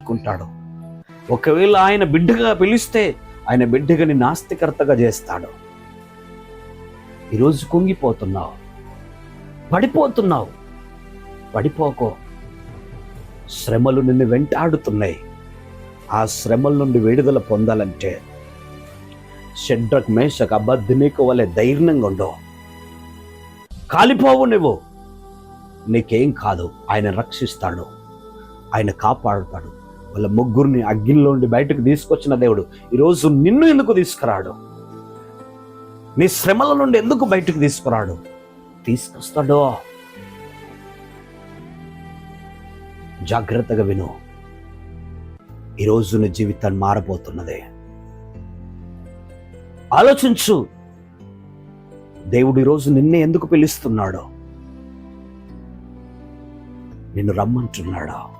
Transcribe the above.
ఆదుకుంటాడు. ఒకవేళ ఆయన బిడ్డగా పిలిస్తే ఆయన బిడ్డగా నిన్ను ఆస్తికర్తగా చేస్తాడు. ఈరోజు కుంగిపోతున్నావు, పడిపోతున్నావు. పడిపోకో. శ్రమలు నిన్ను వెంటాడుతున్నాయి. ఆ శ్రమల నుండి విడుదల పొందాలంటే షడ్రక్ మేషక్ అబేద్నెగో వలె ధైర్యంగా ఉండవు. కాలిపోవు నువ్వు. నీకేం కాదు. ఆయన రక్షిస్తాడు, ఆయన కాపాడుతాడు. వాళ్ళ ముగ్గురిని అగ్నిలో నుండి బయటకు తీసుకొచ్చిన దేవుడు ఈరోజు నిన్ను ఎందుకు తీసుకురాడు? నీ శ్రమల నుండి ఎందుకు బయటకు తీసుకురాడు? తీసుకొస్తాడో. జాగ్రత్తగా విను. ఈరోజు నీ జీవితాన్ని మారబోతున్నదే. ఆలోచించు. దేవుడు ఈరోజు నిన్నే ఎందుకు పిలుస్తున్నాడో, నిన్ను రమ్మంటున్నాడో.